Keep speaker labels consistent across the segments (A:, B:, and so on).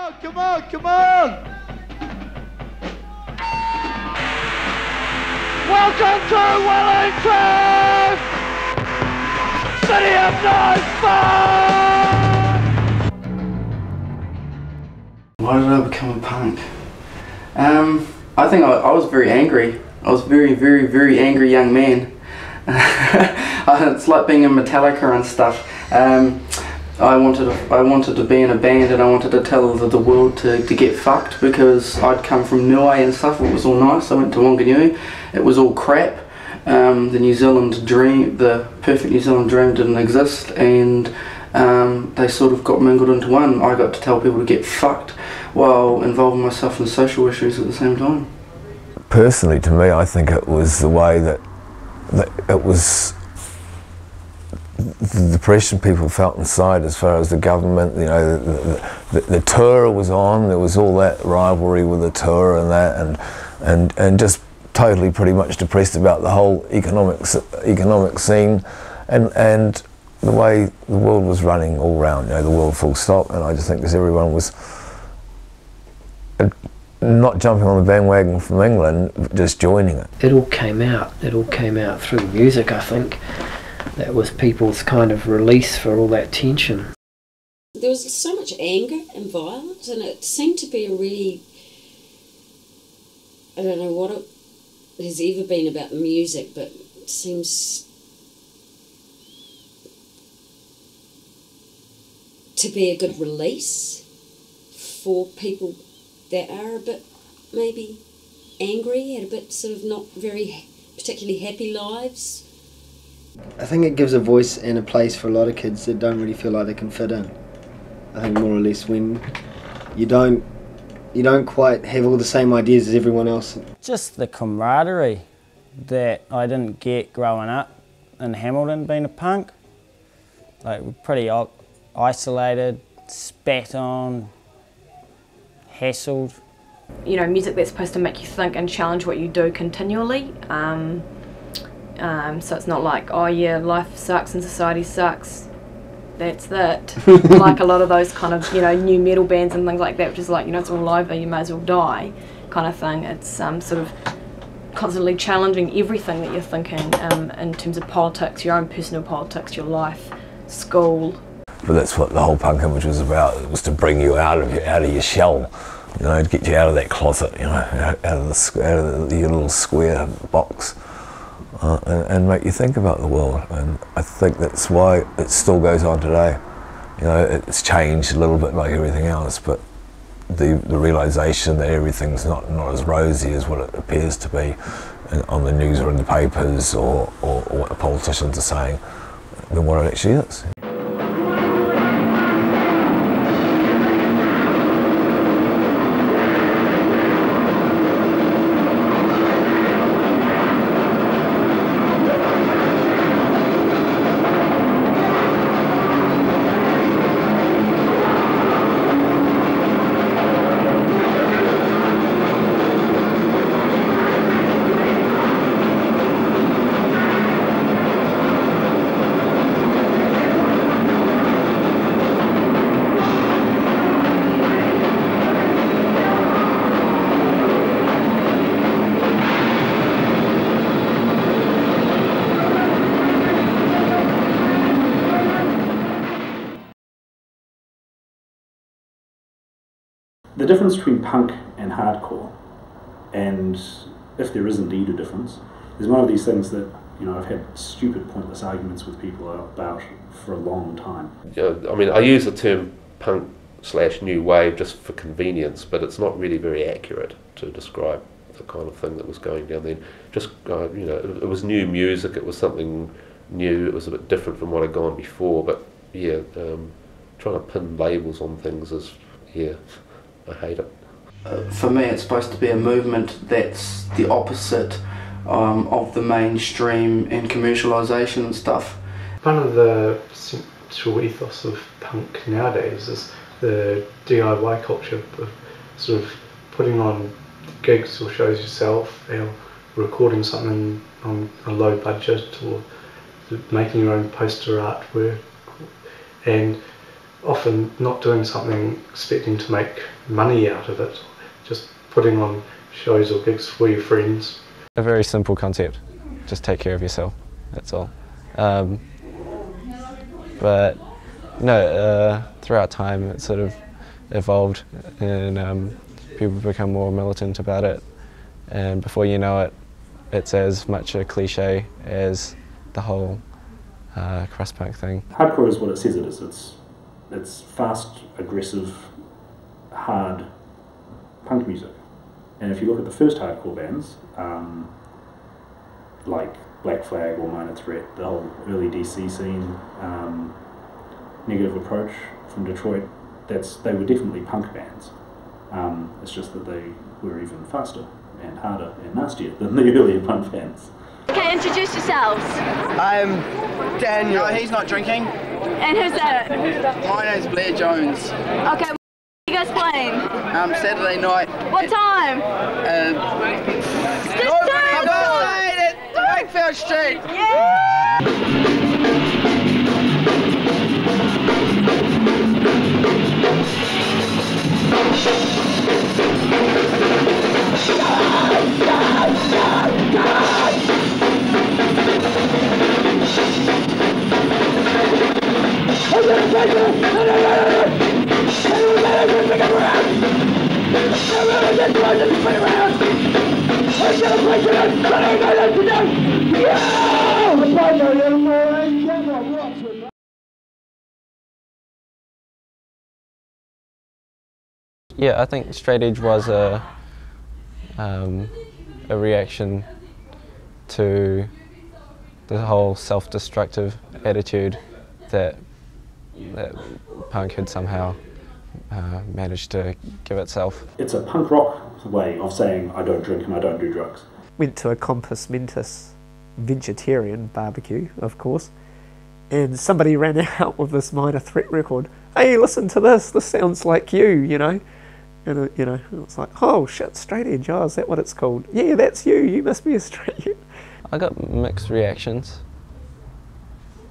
A: on, come on, come on! Welcome to Wellington! City of no fun!
B: Why did I become a punk? I think I was very angry. I was a very angry young man. It's like being in Metallica and stuff. I wanted to be in a band, and I wanted to tell the world to get fucked, because I'd come from Niue and stuff. It was all nice. I went to Wanganui. It was all crap. The New Zealand dream, the perfect New Zealand dream, didn't exist, and they sort of got mingled into one. I got to tell people to get fucked while involving myself in social issues at the same time.
C: Personally, to me, I think it was the way that it was the depression people felt inside, as far as the government, you know, the tour was on. There was all that rivalry with the tour and that, and just totally pretty much depressed about the whole economic scene and the way the world was running all round, you know, the world full stop. And I just think because everyone was not jumping on the bandwagon from England, just joining it.
D: It all came out. It all came out through the music, I think. That was people's kind of release for all that tension.
E: There was so much anger and violence, and it seemed to be a really, I don't know what it has ever been about the music, but it seems to be a good release for people that are a bit maybe angry, had a bit sort of not very particularly happy lives.
F: I think it gives a voice and a place for a lot of kids that don't really feel like they can fit in. I think more or less when you don't quite have all the same ideas as everyone else.
G: Just the camaraderie that I didn't get growing up in Hamilton being a punk. Like, we're pretty isolated, spat on, hassled.
H: You know, music that's supposed to make you think and challenge what you do continually. So it's not like, oh yeah, life sucks and society sucks, that's that. Like a lot of those kind of, you know, new metal bands and things like that, which is like, you know, it's all over, you may as well die kind of thing. It's sort of constantly challenging everything that you're thinking in terms of politics, your own personal politics, your life, school.
C: But that's what the whole punk image was about. It was to bring you out of your shell, you know, to get you out of that closet, you know, out of your little square box. And make you think about the world, and I think that's why it still goes on today. You know, it's changed a little bit like everything else, but the realisation that everything's not as rosy as what it appears to be on the news or in the papers or what the politicians are saying, than what it actually is.
I: The difference between punk and hardcore, and if there is indeed a difference, is one of these things that, you know, I've had stupid, pointless arguments with people about for a long time.
J: Yeah, I mean, I use the term punk/new wave just for convenience, but it's not really very accurate to describe the kind of thing that was going down then. Just, you know, it was new music, it was something new, it was a bit different from what had gone before, but yeah, trying to pin labels on things is, yeah, I hate it.
B: For me, it's supposed to be a movement that's the opposite of the mainstream and commercialisation and stuff.
K: One of the central ethos of punk nowadays is the DIY culture of sort of putting on gigs or shows yourself, or recording something on a low budget, or making your own poster artwork, and often not doing something expecting to make money out of it, just putting on shows or gigs for your friends.
L: A very simple concept, just take care of yourself, that's all. But no, throughout time it sort of evolved and people become more militant about it, and before you know it, it's as much a cliche as the whole crust punk thing.
I: Hardcore is what it says it is. It's fast, aggressive, hard punk music. And if you look at the first hardcore bands, like Black Flag or Minor Threat, the whole early DC scene, Negative Approach from Detroit, they were definitely punk bands. It's just that they were even faster and harder and nastier than the earlier punk bands.
M: Okay, introduce yourselves.
B: I'm Daniel. No, he's not drinking.
M: And who's that?
B: My name's Blair Jones.
M: Okay, what are you guys playing?
B: Saturday night.
M: What time?
B: Wakefield Street.
M: Yeah!
L: Yeah, I think straight edge was a reaction to the whole self-destructive attitude that punk had somehow managed to give itself.
I: It's a punk rock way of saying I don't drink and I don't do drugs.
N: Went to a Compos Mentis vegetarian barbecue, of course, and somebody ran out with this Minor Threat record. Hey, listen to this sounds like you know. And you know, it's like, oh shit, straight edge, oh, is that what it's called? Yeah, that's you must be a straight edge.
L: I got mixed reactions.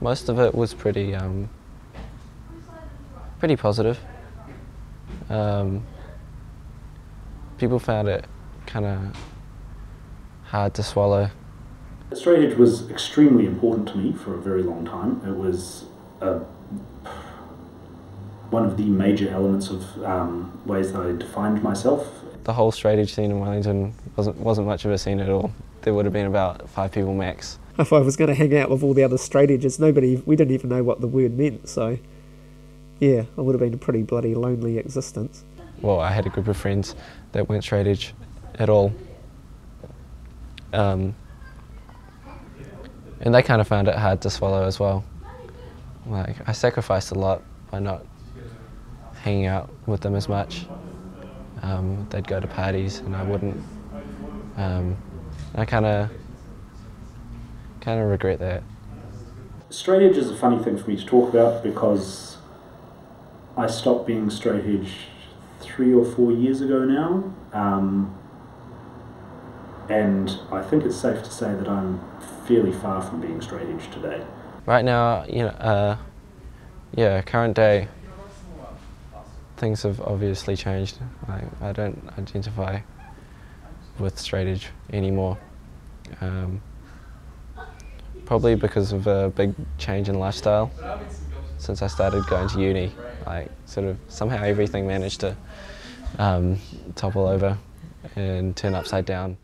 L: Most of it was pretty positive. People found it kind of hard to swallow.
I: Straight edge was extremely important to me for a very long time. It was one of the major elements of ways that I defined myself.
L: The whole straight edge scene in Wellington wasn't much of a scene at all. There would have been about 5 people max.
N: If I was going to hang out with all the other straight edges, we didn't even know what the word meant, so yeah, it would have been a pretty bloody lonely existence.
L: Well, I had a group of friends that weren't straight edge at all. And they kind of found it hard to swallow as well. Like, I sacrificed a lot by not hanging out with them as much. They'd go to parties and I wouldn't. I kind of regret that.
I: Straight edge is a funny thing for me to talk about because I stopped being straight edge 3 or 4 years ago now, and I think it's safe to say that I'm fairly far from being straight edge today.
L: Right now, you know, yeah, current day, things have obviously changed. I don't identify with straight edge anymore. Probably because of a big change in lifestyle. Since I started going to uni, like sort of somehow everything managed to topple over and turn upside down.